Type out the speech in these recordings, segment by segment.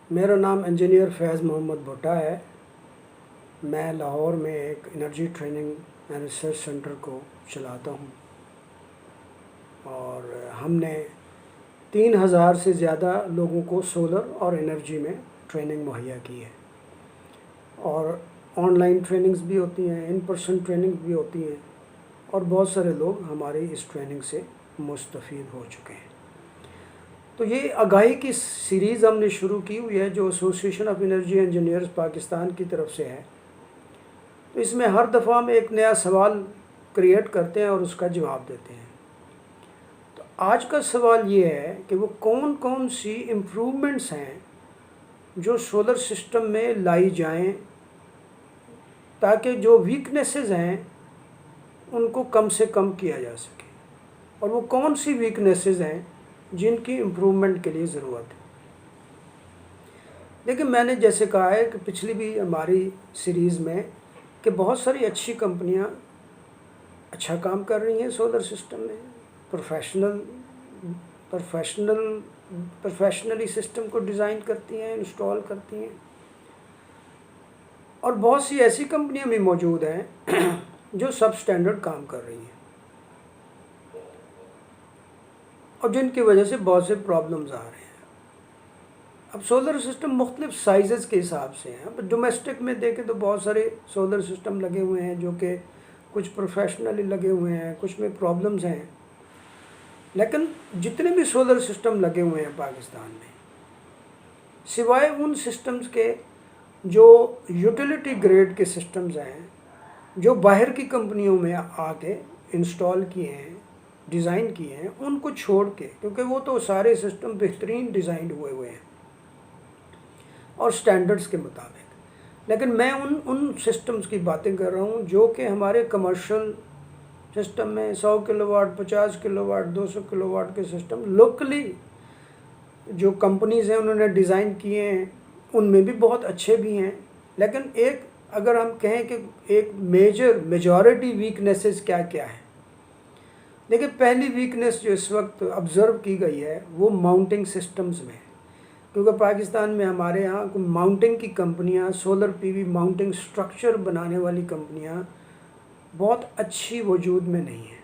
मेरा नाम इंजीनियर फैज़ मोहम्मद भुट्टा है। मैं लाहौर में एक energy training and research centre को चलाता हूँ और हमने 3000 से ज़्यादा लोगों को सोलर और एनर्जी में ट्रेनिंग मुहैया की है। और ऑनलाइन ट्रेनिंग्स भी होती हैं, इन पर्सन ट्रेनिंग भी होती हैं और बहुत सारे लोग हमारी इस ट्रेनिंग से मुस्तफ़ीद हो चुके हैं। तो ये आगाही की सीरीज़ हमने शुरू की हुई है जो association of energy engineers Pakistan की तरफ से है। तो इसमें हर दफ़ा हम एक नया सवाल क्रिएट करते हैं और उसका जवाब देते हैं। तो आज का सवाल ये है कि वो कौन कौन सी इम्प्रूवमेंट्स हैं जो सोलर सिस्टम में लाई जाएं ताकि जो वीकनेसेस हैं उनको कम से कम किया जा सके, और वो कौन सी वीकनेसेस हैं जिनकी इम्प्रूवमेंट के लिए ज़रूरत है। लेकिन मैंने जैसे कहा है कि पिछली भी हमारी सीरीज़ में कि बहुत सारी अच्छी कंपनियां अच्छा काम कर रही हैं सोलर सिस्टम में, प्रोफेशनली सिस्टम को डिज़ाइन करती हैं, इंस्टॉल करती हैं। और बहुत सी ऐसी कंपनियां भी मौजूद हैं जो सब स्टैंडर्ड काम कर रही हैं और जिनकी वजह से बहुत से प्रॉब्लम्स आ रहे हैं। अब सोलर सिस्टम मुख्तलिफ साइज़ के हिसाब से हैं। अब डोमेस्टिक में देखें तो बहुत सारे सोलर सिस्टम लगे हुए हैं जो कि कुछ प्रोफेशनली लगे हुए हैं, कुछ में प्रॉब्लम्स हैं। लेकिन जितने भी सोलर सिस्टम लगे हुए हैं पाकिस्तान में, सिवाय उन सिस्टम्स के जो यूटिलिटी ग्रेड के सिस्टम्स हैं जो बाहर की कंपनियों में आके इंस्टॉल किए हैं, डिज़ाइन किए हैं, उनको छोड़ के, क्योंकि वो तो सारे सिस्टम बेहतरीन डिज़ाइन हुए हैं और स्टैंडर्ड्स के मुताबिक। लेकिन मैं उन सिस्टम्स की बातें कर रहा हूँ जो कि हमारे कमर्शियल सिस्टम में 100 किलोवाट, 50 किलोवाट, 200 किलोवाट के सिस्टम लोकली जो कंपनीज़ हैं उन्होंने डिज़ाइन किए हैं, उनमें भी बहुत अच्छे भी हैं। लेकिन एक अगर हम कहें कि एक मेजॉरिटी वीकनेसेस क्या क्या है, देखिए पहली वीकनेस जो इस वक्त ऑब्ज़र्व की गई है वो माउंटिंग सिस्टम्स में है। क्योंकि पाकिस्तान में हमारे यहाँ माउंटिंग की कंपनियाँ, सोलर पीवी माउंटिंग स्ट्रक्चर बनाने वाली कंपनियाँ बहुत अच्छी वजूद में नहीं हैं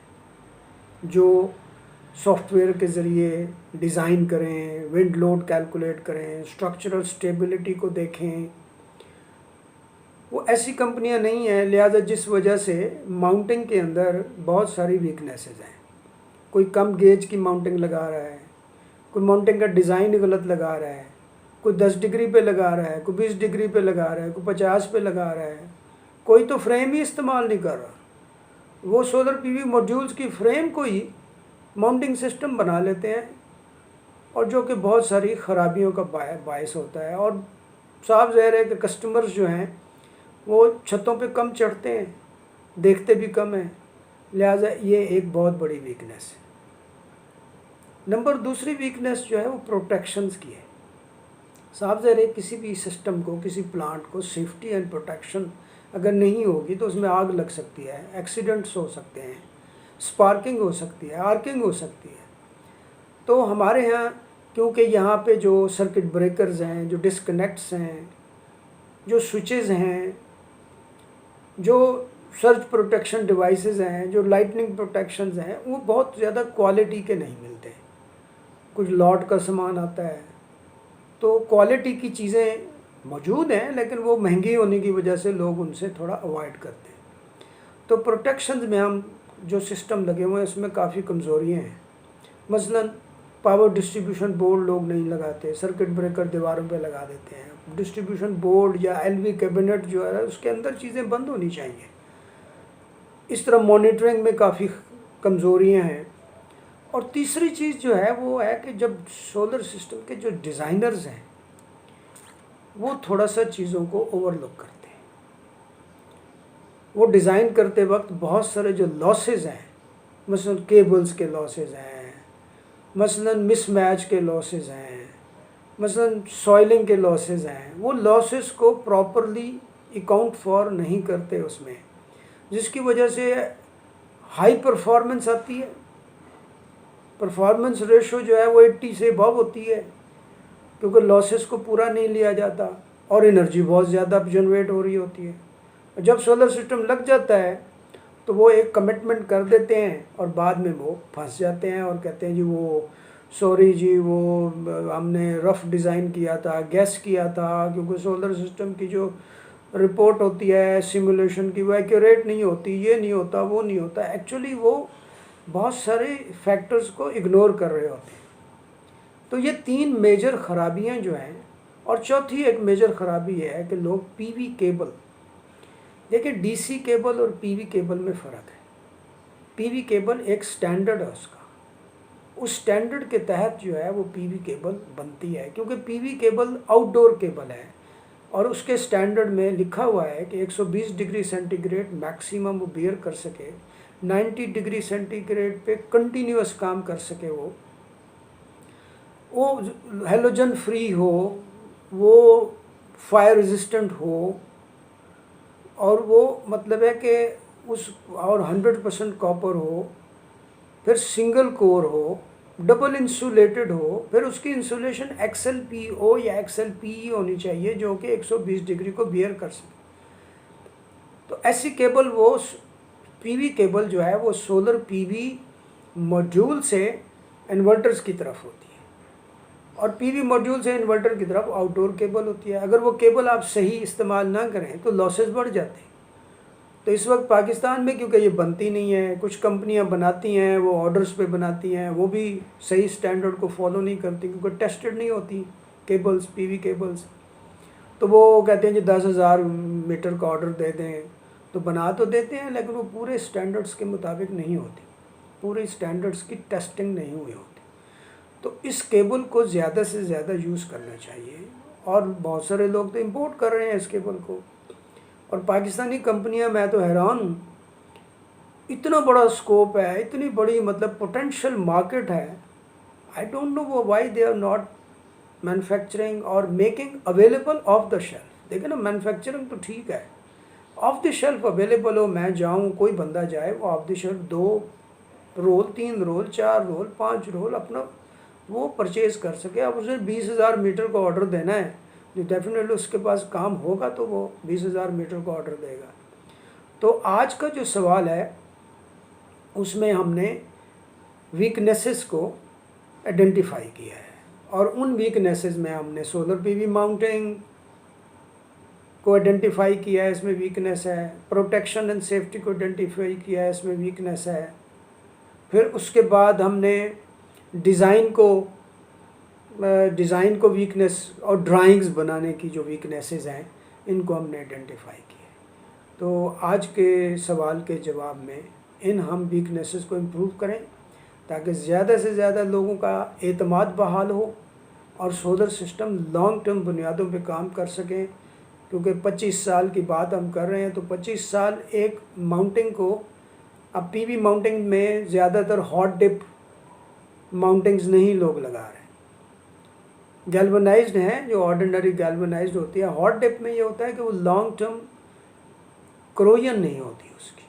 जो सॉफ्टवेयर के ज़रिए डिज़ाइन करें, विंड लोड कैलकुलेट करें, स्ट्रक्चरल स्टेबिलिटी को देखें, वो ऐसी कंपनियां नहीं हैं। लिहाजा जिस वजह से माउंटिंग के अंदर बहुत सारी वीकनेसेस हैं। कोई कम गेज की माउंटिंग लगा रहा है, कोई माउंटिंग का डिज़ाइन गलत लगा रहा है, कोई 10 डिग्री पे लगा रहा है, कोई 20 डिग्री पे लगा रहा है, कोई 50 पे लगा रहा है, कोई तो फ्रेम ही इस्तेमाल नहीं कर रहा। वो सोलर पीवी मॉड्यूल्स की फ्रेम को ही माउंटिंग सिस्टम बना लेते हैं और जो कि बहुत सारी ख़राबियों का बायस होता है। और साफ ज़ाहिर है कि कस्टमर्स जो हैं वो छतों पे कम चढ़ते हैं, देखते भी कम हैं। लिहाजा ये एक बहुत बड़ी वीकनेस है। दूसरी वीकनेस जो है वो प्रोटेक्शंस की है। साफ ज़ाहिर है किसी भी सिस्टम को, किसी प्लांट को सेफ्टी एंड प्रोटेक्शन अगर नहीं होगी तो उसमें आग लग सकती है, एक्सीडेंट्स हो सकते हैं, स्पार्किंग हो सकती है, आर्किंग हो सकती है। तो हमारे यहाँ क्योंकि यहाँ पे जो सर्किट ब्रेकर्स हैं, जो डिस्कनेक्ट्स हैं, जो स्विचेस हैं, जो सर्ज प्रोटेक्शन डिवाइसेस हैं, जो लाइटनिंग प्रोटेक्शंस हैं, वो बहुत ज़्यादा क्वालिटी के नहीं मिलते। कुछ लॉट का सामान आता है तो क्वालिटी की चीज़ें मौजूद हैं लेकिन वो महंगी होने की वजह से लोग उनसे थोड़ा अवॉइड करते हैं। तो प्रोटेक्शंस में हम जो सिस्टम लगे हुए हैं उसमें काफ़ी कमज़ोरियाँ हैं। मसलन पावर डिस्ट्रीब्यूशन बोर्ड लोग नहीं लगाते, सर्किट ब्रेकर दीवारों पे लगा देते हैं। डिस्ट्रीब्यूशन बोर्ड या एलवी कैबिनेट जो है उसके अंदर चीज़ें बंद होनी चाहिए। इस तरह मॉनिटरिंग में काफ़ी कमज़ोरियाँ हैं। और तीसरी चीज़ जो है वो है कि जब सोलर सिस्टम के जो डिज़ाइनर्स हैं वो थोड़ा सा चीज़ों को ओवरलुक करते हैं। वो डिज़ाइन करते वक्त बहुत सारे जो लॉसेस हैं, मसलन केबल्स के लॉसेस हैं, मसलन मिसमैच के लॉसेस हैं, मसलन सॉइलिंग के लॉसेस हैं, वो लॉसेस को प्रॉपरली अकाउंट फॉर नहीं करते उसमें, जिसकी वजह से हाई परफॉर्मेंस आती है। परफॉर्मेंस रेशो जो है वो 80 से अबव होती है क्योंकि लॉसेस को पूरा नहीं लिया जाता और एनर्जी बहुत ज़्यादा जनरेट हो रही होती है। जब सोलर सिस्टम लग जाता है तो वो एक कमिटमेंट कर देते हैं और बाद में वो फंस जाते हैं और कहते हैं जी वो सॉरी जी वो हमने रफ डिज़ाइन किया था, गैस किया था, क्योंकि सोलर सिस्टम की जो रिपोर्ट होती है सिमुलेशन की वो एक्यूरेट नहीं होती, ये नहीं होता, वो नहीं होता। एक्चुअली वो बहुत सारे फैक्टर्स को इग्नोर कर रहे होते हैं। तो ये 3 मेजर खराबियां जो हैं, और चौथी एक मेजर खराबी ये है कि लोग पीवी केबल, देखिए डीसी केबल और पीवी केबल में फ़र्क है। पीवी केबल एक स्टैंडर्ड है उसका, उस स्टैंडर्ड के तहत जो है वो पीवी केबल बनती है, क्योंकि पीवी केबल आउटडोर केबल है और उसके स्टैंडर्ड में लिखा हुआ है कि 120 डिग्री सेंटीग्रेड मैक्सिमम वो बियर कर सके, 90 डिग्री सेंटीग्रेड पे कंटिन्यूस काम कर सके, वो हेलोजन फ्री हो, वो फायर रेजिस्टेंट हो, और वो मतलब है कि उस और 100% कॉपर हो, फिर सिंगल कोर हो, डबल इंसुलेटेड हो, फिर उसकी इंसुलेशन XLPO या XLPE होनी चाहिए जो कि 120 डिग्री को बियर कर सके। तो ऐसी केबल वो पीवी केबल जो है वो सोलर पीवी मॉड्यूल से इन्वर्टर्स की तरफ होती है और पीवी मॉड्यूल से इन्वर्टर की तरफ आउटडोर केबल होती है। अगर वो केबल आप सही इस्तेमाल ना करें तो लॉसेस बढ़ जाते हैं। तो इस वक्त पाकिस्तान में क्योंकि ये बनती नहीं है, कुछ कंपनियां बनाती हैं, वो ऑर्डर्स पे बनाती हैं, वो भी सही स्टैंडर्ड को फॉलो नहीं करती क्योंकि टेस्टेड नहीं होती केबल्स, पीवी केबल्स। तो वो कहते हैं जी 10,000 मीटर का ऑर्डर दे दें, तो बना तो देते हैं लेकिन वो पूरे स्टैंडर्ड्स के मुताबिक नहीं होती, पूरे स्टैंडर्ड्स की टेस्टिंग नहीं हुई होती। तो इस केबल को ज़्यादा से ज़्यादा यूज़ करना चाहिए और बहुत सारे लोग तो इंपोर्ट कर रहे हैं इस केबल को। और पाकिस्तानी कंपनियां, मैं तो हैरान हूँ, इतना बड़ा स्कोप है, इतनी बड़ी मतलब पोटेंशियल मार्केट है। I don't know why they are not manufacturing और making available off the shelf. देखिए ना, मैन्युफैक्चरिंग तो ठीक है, ऑफ द शेल्फ अवेलेबल हो, मैं जाऊँ, कोई बंदा जाए, वो off the shelf 2 roll, 3 roll, 4 roll, 5 roll अपना वो परचेज कर सके। अब उसे 20,000 मीटर का ऑर्डर देना है, जो डेफिनेटली उसके पास काम होगा तो वो 20,000 मीटर का ऑर्डर देगा। तो आज का जो सवाल है उसमें हमने वीकनेसेस को आइडेंटिफाई किया है और उन वीकनेसेस में हमने सोलर पीवी माउंटिंग को आइडेंटिफाई किया है, इसमें वीकनेस है। प्रोटेक्शन एंड सेफ्टी को आइडेंटिफाई किया है, इसमें वीकनेस है। फिर उसके बाद हमने डिज़ाइन को वीकनेस और ड्राइंग्स बनाने की जो वीकनेसेस हैं इनको हमने आइडेंटिफाई किए। तो आज के सवाल के जवाब में इन हम वीकनेसेस को इम्प्रूव करें ताकि ज़्यादा से ज़्यादा लोगों का एतमाद बहाल हो और सोलर सिस्टम लॉन्ग टर्म बुनियादों पे काम कर सकें। क्योंकि 25 साल की बात हम कर रहे हैं तो 25 साल एक माउंटिंग को, अब पीवी माउंटिंग में ज़्यादातर हॉट डिप माउंटिंग्स नहीं लोग लगा रहे हैं, गैल्वनाइज्ड हैं, जो ऑर्डिनरी गैल्वनाइज्ड होती है। हॉट डिप में ये होता है कि वो लॉन्ग टर्म क्रोजन नहीं होती उसकी।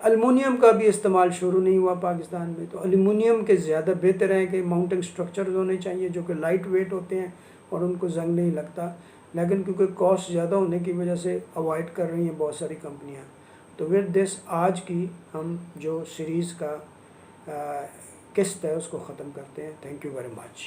एल्युमिनियम का भी इस्तेमाल शुरू नहीं हुआ पाकिस्तान में, तो एल्युमिनियम के ज़्यादा बेहतर है कि माउंटिंग स्ट्रक्चर्स होने चाहिए जो कि लाइट वेट होते हैं और उनको जंग नहीं लगता। लेकिन क्योंकि कॉस्ट ज़्यादा होने की वजह से अवॉइड कर रही हैं बहुत सारी कंपनियां। तो विद दिस आज की हम जो सीरीज़ का किस्त है उसको ख़त्म करते हैं। Thank you very much.